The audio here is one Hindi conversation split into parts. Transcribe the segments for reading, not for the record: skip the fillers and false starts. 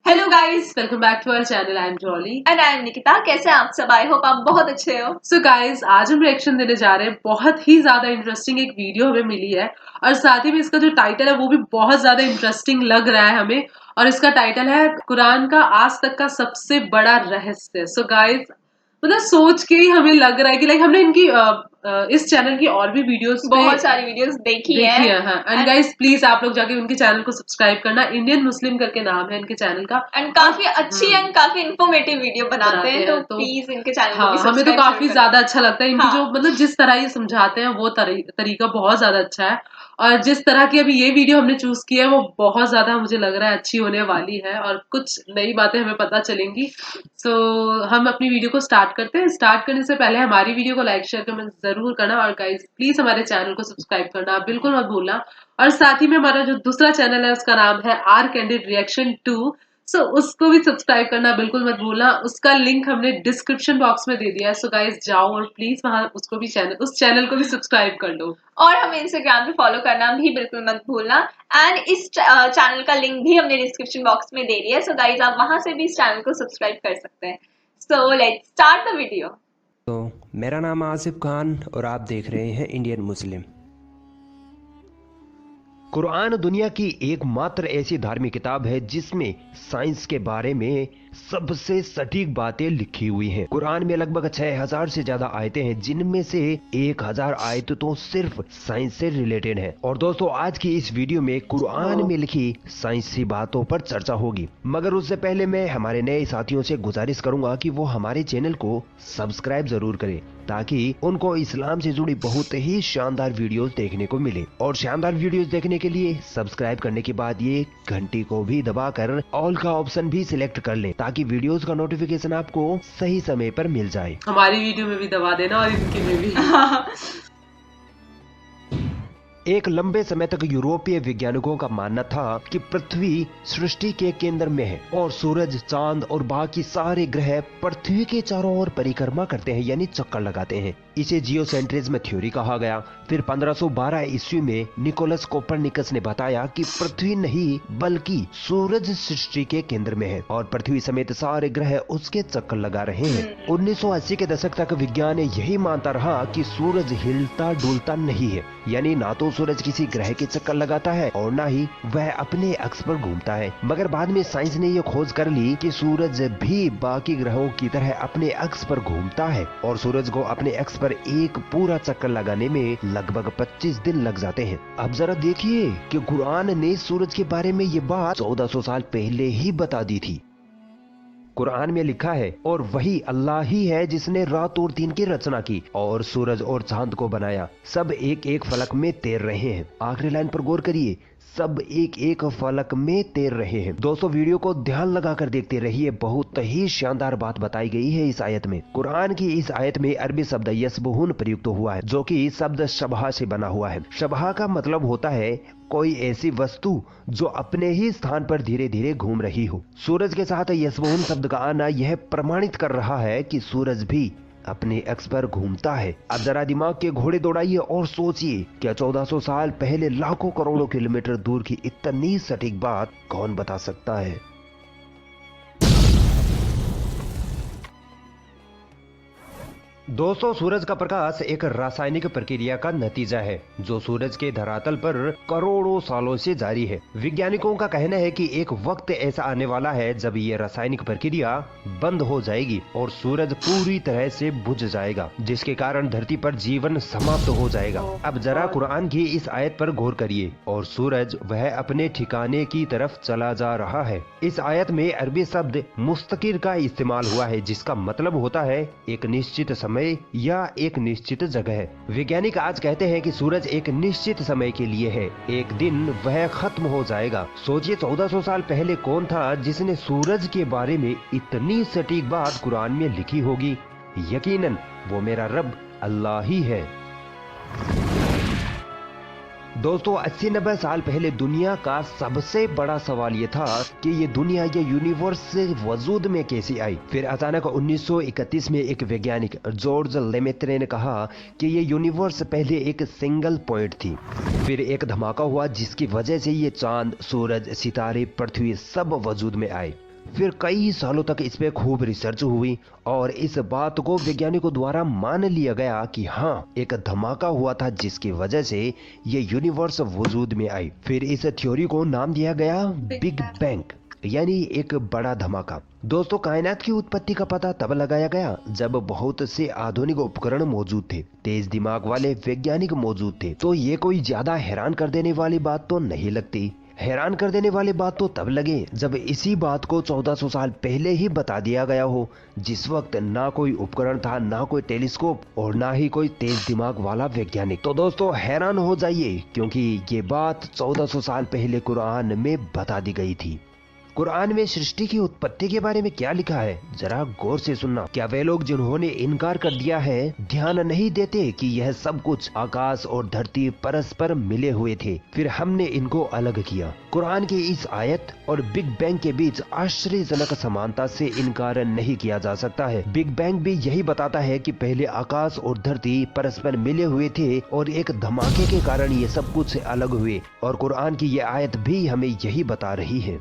Hello guys, welcome back to our channel. I am Jolly and I am Nikita. कैसे हैं आप सब? आई होप आप बहुत अच्छे हो। सो गाइस, आज हम रिएक्शन देने जा रहे हैं। बहुत ही ज्यादा इंटरेस्टिंग एक वीडियो हमें मिली है और साथ ही में इसका जो टाइटल है वो भी बहुत ज्यादा इंटरेस्टिंग लग रहा है हमें। और इसका टाइटल है कुरान का आज तक का सबसे बड़ा रहस्य। सो गाइस, मतलब सोच के ही हमें लग रहा है कि लाइक हमने इनकी इस चैनल की और भी वीडियोस बहुत सारी वीडियोस देखी है। हैं। हाँ, एंड गाइस प्लीज आप लोग जाके उनके चैनल को सब्सक्राइब करना। इंडियन मुस्लिम करके नाम है इनके चैनल का। एंड काफी अच्छी एंड काफी इंफॉर्मेटिव वीडियो बनाते हैं, तो तो प्लीज इनके चैनल को हाँ, भी हमें तो सब्सक्राइब जरूर काफी करना। ज्यादा अच्छा लगता है इनकी हाँ, जो मतलब जिस तरह ये समझाते हैं वो तरीका बहुत ज्यादा अच्छा है। और जिस तरह की अभी ये वीडियो हमने चूज की है वो बहुत ज्यादा मुझे लग रहा है अच्छी होने वाली है और कुछ नई बातें हमें पता चलेंगी। सो हम अपनी वीडियो को स्टार्ट करते हैं। स्टार्ट करने से पहले हमारी वीडियो को लाइक शेयर कमेंट जरूर करना और गाइज प्लीज हमारे चैनल को सब्सक्राइब करना बिल्कुल मत भूलना। और साथ ही में हमारा जो दूसरा चैनल है उसका नाम है आर कैंडिड रिएक्शन 2। सो उसको भी सब्सक्राइब करना बिल्कुल मत भूलना। उसका लिंक हमने डिस्क्रिप्शन बॉक्स में दे दिया है। सो गाइज जाओ और प्लीज वहां उसको भी उस चैनल को भी सब्सक्राइब कर लो। और हमें इंस्टाग्राम पे फॉलो करना भी बिल्कुल मत भूलना। एंड इस चैनल का लिंक भी हमने डिस्क्रिप्शन बॉक्स में दे दिया है, सो गाइज आप वहां से भी इस चैनल को सब्सक्राइब कर सकते हैं। So let's start the video. तो मेरा नाम आसिफ खान और आप देख रहे हैं इंडियन मुस्लिम। कुरान दुनिया की एकमात्र ऐसी धार्मिक किताब है जिसमें साइंस के बारे में सबसे सटीक बातें लिखी हुई हैं। कुरान में लगभग 6000 से ज्यादा आयतें हैं, जिनमें से 1000 आयतें तो सिर्फ साइंस से रिलेटेड है। और दोस्तों, आज की इस वीडियो में कुरान में लिखी साइंसी बातों पर चर्चा होगी। मगर उससे पहले मैं हमारे नए साथियों से गुजारिश करूंगा कि वो हमारे चैनल को सब्सक्राइब जरूर करें ताकि उनको इस्लाम से जुड़ी बहुत ही शानदार वीडियोस देखने को मिले। और शानदार वीडियोस देखने के लिए सब्सक्राइब करने के बाद ये घंटी को भी दबाकर ऑल का ऑप्शन भी सिलेक्ट कर लें ताकि वीडियोस का नोटिफिकेशन आपको सही समय पर मिल जाए। हमारी वीडियो में भी दबा देना और इनकी में भी। एक लंबे समय तक यूरोपीय वैज्ञानिकों का मानना था कि पृथ्वी सृष्टि के केंद्र में है और सूरज, चांद और बाकी सारे ग्रह पृथ्वी के चारों ओर परिक्रमा करते हैं, यानी चक्कर लगाते हैं। इसे जियोसेंट्रिज्म थ्योरी कहा गया। फिर 1512 ईस्वी में निकोलस कोपरनिकस ने बताया कि पृथ्वी नहीं बल्कि सूरज सृष्टि के केंद्र में है और पृथ्वी समेत सारे ग्रह उसके चक्कर लगा रहे हैं। 1980 के दशक तक विज्ञान यही मानता रहा कि सूरज हिलता डुलता नहीं है, यानी ना तो सूरज किसी ग्रह के चक्कर लगाता है और ना ही वह अपने अक्ष पर घूमता है। मगर बाद में साइंस ने यह खोज कर ली कि सूरज भी बाकी ग्रहों की तरह अपने अक्ष पर घूमता है और सूरज को अपने अक्ष पर एक पूरा चक्कर लगाने में लगभग 25 दिन लग जाते हैं। अब जरा देखिए कि कुरान ने सूरज के बारे में ये बात 1400 साल पहले ही बता दी थी। कुरान में लिखा है, और वही अल्लाह ही है जिसने रात और दिन की रचना की और सूरज और चांद को बनाया। सब एक एक फलक में तैर रहे हैं। आखिरी लाइन पर गौर करिए, सब एक एक फलक में तैर रहे हैं। दोस्तों, वीडियो को ध्यान लगाकर देखते रहिए, बहुत ही शानदार बात बताई गई है इस आयत में। कुरान की इस आयत में अरबी शब्द यसबहुन प्रयुक्त हुआ है, जो कि शब्द शबहा से बना हुआ है। शबहा का मतलब होता है कोई ऐसी वस्तु जो अपने ही स्थान पर धीरे धीरे घूम रही हो। सूरज के साथ यसबहुन शब्द का आना यह प्रमाणित कर रहा है कि सूरज भी अपने अक्ष पर घूमता है। अब जरा दिमाग के घोड़े दौड़ाइए और सोचिए, क्या 1400 साल पहले लाखों करोड़ों किलोमीटर दूर की इतनी सटीक बात कौन बता सकता है? दोस्तों, सूरज का प्रकाश एक रासायनिक प्रक्रिया का नतीजा है जो सूरज के धरातल पर करोड़ों सालों से जारी है। वैज्ञानिकों का कहना है कि एक वक्त ऐसा आने वाला है जब ये रासायनिक प्रक्रिया बंद हो जाएगी और सूरज पूरी तरह से बुझ जाएगा, जिसके कारण धरती पर जीवन समाप्त हो जाएगा। अब जरा कुरान की इस आयत पर गौर करिए, और सूरज वह अपने ठिकाने की तरफ चला जा रहा है। इस आयत में अरबी शब्द मुस्तकिर का इस्तेमाल हुआ है, जिसका मतलब होता है एक निश्चित समय या एक निश्चित जगह। वैज्ञानिक आज कहते हैं कि सूरज एक निश्चित समय के लिए है, एक दिन वह खत्म हो जाएगा। सोचिए, 1400 साल पहले कौन था जिसने सूरज के बारे में इतनी सटीक बात कुरान में लिखी होगी? यकीनन वो मेरा रब अल्लाह ही है। दोस्तों, 80-90 साल पहले दुनिया का सबसे बड़ा सवाल ये था कि ये दुनिया, ये यूनिवर्स से वजूद में कैसे आई। फिर अचानक 1931 में एक वैज्ञानिक जॉर्ज लेमेत्रे ने कहा कि ये यूनिवर्स पहले एक सिंगल पॉइंट थी। फिर एक धमाका हुआ जिसकी वजह से ये चांद, सूरज, सितारे, पृथ्वी सब वजूद में आए। फिर कई सालों तक इस पे खूब रिसर्च हुई और इस बात को वैज्ञानिकों द्वारा मान लिया गया कि हाँ, एक धमाका हुआ था जिसकी वजह से ये यूनिवर्स वजूद में आई। फिर इस थ्योरी को नाम दिया गया बिग बैंग, यानी एक बड़ा धमाका। दोस्तों, कायनात की उत्पत्ति का पता तब लगाया गया जब बहुत से आधुनिक उपकरण मौजूद थे, तेज दिमाग वाले वैज्ञानिक मौजूद थे। तो ये कोई ज्यादा हैरान कर देने वाली बात तो नहीं लगती। हैरान कर देने वाली बात तो तब लगे जब इसी बात को 1400 साल पहले ही बता दिया गया हो, जिस वक्त ना कोई उपकरण था, ना कोई टेलीस्कोप और ना ही कोई तेज दिमाग वाला वैज्ञानिक। तो दोस्तों, हैरान हो जाइए क्योंकि ये बात 1400 साल पहले कुरान में बता दी गई थी। कुरान में सृष्टि की उत्पत्ति के बारे में क्या लिखा है, जरा गौर से सुनना। क्या वे लोग जिन्होंने इनकार कर दिया है ध्यान नहीं देते कि यह सब कुछ आकाश और धरती परस्पर मिले हुए थे, फिर हमने इनको अलग किया। कुरान की इस आयत और बिग बैंग के बीच आश्चर्यजनक समानता से इनकार नहीं किया जा सकता है। बिग बैंग भी यही बताता है कि पहले आकाश और धरती परस्पर मिले हुए थे और एक धमाके के कारण ये सब कुछ अलग हुए, और कुरान की ये आयत भी हमें यही बता रही है।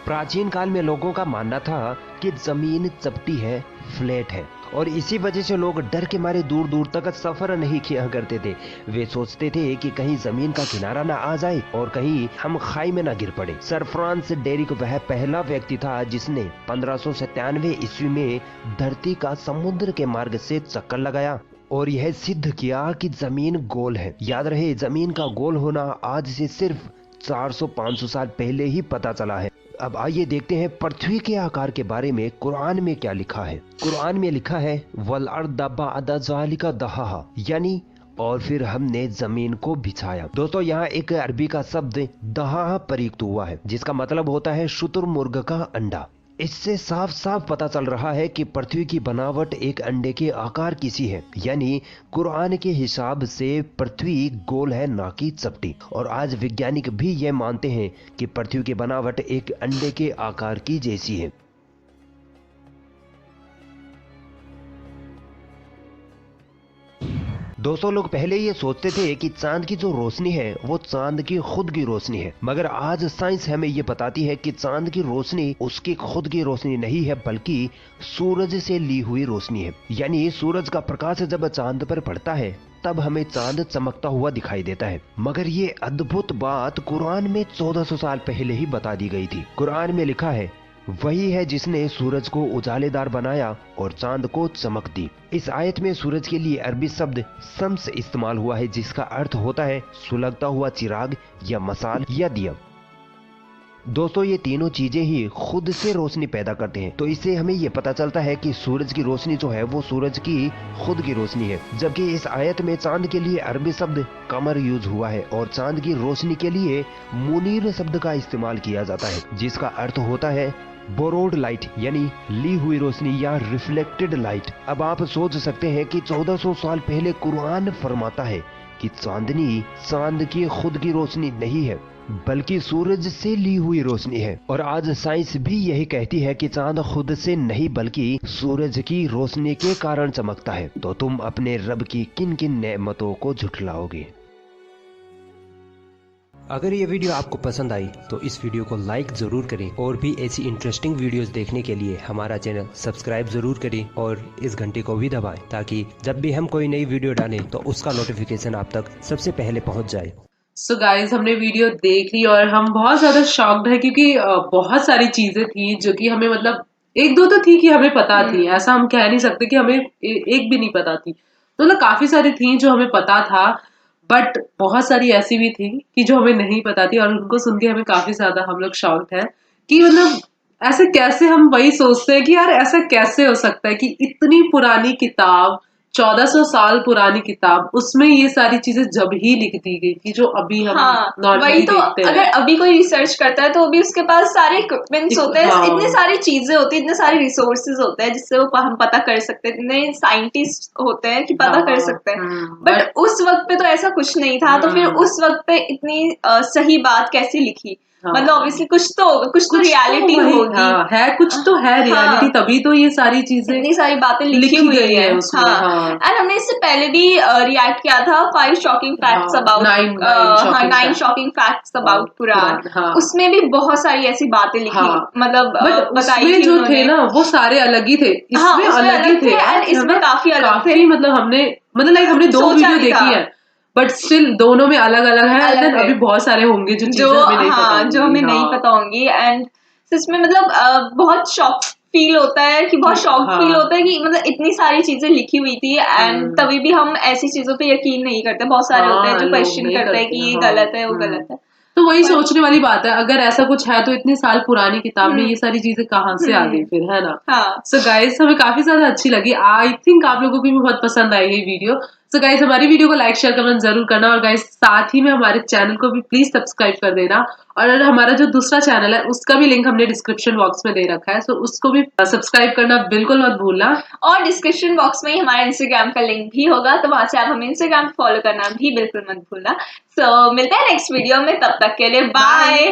प्राचीन काल में लोगों का मानना था कि जमीन चपटी है, फ्लैट है, और इसी वजह से लोग डर के मारे दूर दूर तक सफर नहीं किया करते थे। वे सोचते थे कि कहीं जमीन का किनारा ना आ जाए और कहीं हम खाई में ना गिर पड़े। सर फ्रांस डेरिक वह पहला व्यक्ति था जिसने 1597 ईस्वी में धरती का समुद्र के मार्ग से चक्कर लगाया और यह सिद्ध किया कि जमीन गोल है। याद रहे, जमीन का गोल होना आज से सिर्फ 400-500 साल पहले ही पता चला है। अब आइए देखते हैं पृथ्वी के आकार के बारे में कुरान में क्या लिखा है। कुरान में लिखा है वल अर्द बअद ज़ालिका दहाहा, यानी और फिर हमने जमीन को बिछाया। दोस्तों, यहाँ एक अरबी का शब्द दहाहा प्रयुक्त हुआ है जिसका मतलब होता है शुतुरमुर्ग का अंडा। इससे साफ साफ पता चल रहा है कि पृथ्वी की बनावट एक अंडे के आकार की सी है, यानी कुरान के हिसाब से पृथ्वी गोल है, ना कि चपटी। और आज वैज्ञानिक भी ये मानते हैं कि पृथ्वी की बनावट एक अंडे के आकार की जैसी है। दोस्तों, लोग पहले ये सोचते थे कि चांद की जो रोशनी है वो चांद की खुद की रोशनी है, मगर आज साइंस हमें ये बताती है कि चांद की रोशनी उसकी खुद की रोशनी नहीं है बल्कि सूरज से ली हुई रोशनी है। यानी सूरज का प्रकाश जब चांद पर पड़ता है तब हमें चांद चमकता हुआ दिखाई देता है। मगर ये अद्भुत बात कुरान में 1400 साल पहले ही बता दी गई थी। कुरान में लिखा है वही है जिसने सूरज को उजालेदार बनाया और चांद को चमक दी। इस आयत में सूरज के लिए अरबी शब्द शम्स इस्तेमाल हुआ है जिसका अर्थ होता है सुलगता हुआ चिराग या मसाल या दिया। दोस्तों, ये तीनों चीजें ही खुद से रोशनी पैदा करते हैं, तो इससे हमें ये पता चलता है कि सूरज की रोशनी जो है वो सूरज की खुद की रोशनी है। जबकि इस आयत में चांद के लिए अरबी शब्द कमर यूज हुआ है और चांद की रोशनी के लिए मुनीर शब्द का इस्तेमाल किया जाता है जिसका अर्थ होता है बोरोड लाइट, यानी ली हुई रोशनी या रिफ्लेक्टेड लाइट। अब आप सोच सकते हैं कि 1400 साल पहले कुरान फरमाता है कि चांदनी चांद की खुद की रोशनी नहीं है बल्कि सूरज से ली हुई रोशनी है। और आज साइंस भी यही कहती है कि चांद खुद से नहीं बल्कि सूरज की रोशनी के कारण चमकता है। तो तुम अपने रब की किन किन नेमतों को झुठलाओगे? अगर ये वीडियो आपको पसंद आई तो इस वीडियो को लाइक जरूर करें और भी ऐसी इंटरेस्टिंग वीडियोस देखने के लिए हमारा चैनल सब्सक्राइब जरूर करें और इस घंटे को भी दबाएं ताकि जब भी हम कोई नई वीडियो डालें तो उसका नोटिफिकेशन आप तक सबसे पहले पहुंच जाए। सो गाइज, हमने वीडियो देख ली और हम बहुत ज्यादा शॉक्ड है क्योंकि बहुत सारी चीजें थी जो कि हमें मतलब एक दो तो थी कि हमें पता थी, ऐसा हम कह नहीं सकते कि हमें एक भी नहीं पता थी। तो मतलब काफी सारी थी जो हमें पता था, बट बहुत सारी ऐसी भी थी कि जो हमें नहीं पता थी और उनको सुन के हमें काफी ज्यादा हम लोग शॉक्ड है कि मतलब ऐसे कैसे, हम वही सोचते हैं कि यार ऐसा कैसे हो सकता है कि इतनी पुरानी किताब, 1400 साल पुरानी किताब, उसमें ये सारी चीजें जब ही लिख दी गई थी जो अभी हम नॉर्मली वही तो देखते हैं। अगर अभी कोई रिसर्च करता है तो अभी उसके पास सारे इक्विपमेंट्स होते हैं, इतनी सारी चीजें होती है, इतने सारे रिसोर्सेज होते हैं जिससे वो हम पता कर सकते हैं, इतने साइंटिस्ट होते हैं कि पता कर सकते हैं। बट उस वक्त पे तो ऐसा कुछ नहीं था, तो फिर उस वक्त पे इतनी सही बात कैसे लिखी? हाँ। मतलब ऑब्वियसली कुछ तो होगा, कुछ तो रियलिटी वही, होगी। हाँ, है कुछ तो है रियलिटी, हाँ। तभी तो ये सारी चीजें इतनी सारी बातें लिखी लिखी हुई गई है उसमें। हाँ। हाँ एंड हमने इससे पहले भी रिएक्ट किया था 5 शॉकिंग फैक्ट्स हाँ, about 9 shocking facts about Quran. हाँ उसमें भी बहुत सारी ऐसी बातें लिखी, हाँ, मतलब बट बताई उसमें थी जो थे उन्होंने। ना वो सारे अलग ही थे, हाँ, इसमें उसमें अलग ही अलग थे थे and इसमें मतलब काफी अलग थे। काफी मतलब हमने मतलब लाइक हमने 2 सोचा वीडियो नहीं देखी था। है, बट स्टिल दोनों में अलग अलग है। अलग देन थे। अभी बहुत सारे होंगे जो जो चीजें हमें नहीं पता हाँ, जो होंगी। हमें नहीं हाँ पता होंगी। एंड सच में मतलब बहुत शॉक फील होता है कि बहुत शॉक फील हाँ होता है कि मतलब इतनी सारी चीजें लिखी हुई थी एंड तभी भी हम ऐसी चीजों पे यकीन नहीं करते। बहुत सारे होते हैं हाँ, जो लोग क्वेश्चन नहीं करते हैं करते कि ये हाँ। गलत है, वो गलत है। तो वही पर सोचने वाली बात है, अगर ऐसा कुछ है तो इतने साल पुरानी किताब में ये सारी चीजें कहाँ से आ गई फिर, है ना। हाँ। सो गाइस हमें काफी ज्यादा अच्छी लगी, आई थिंक आप लोगों को भी बहुत पसंद आई ये वीडियो। सो गाइस हमारी वीडियो को लाइक शेयर कमेंट जरूर करना, और गाइस साथ ही में हमारे चैनल को भी प्लीज सब्सक्राइब कर देना। और हमारा जो दूसरा चैनल है उसका भी लिंक हमने डिस्क्रिप्शन बॉक्स में दे रखा है, सो उसको भी सब्सक्राइब करना बिल्कुल मत भूलना। और डिस्क्रिप्शन बॉक्स में ही हमारा इंस्टाग्राम का लिंक भी होगा, तो वहां से आप हमें इंस्टाग्राम पे फॉलो करना भी बिल्कुल मत भूलना। सो मिलते हैं नेक्स्ट वीडियो में, तब तक के लिए बाय।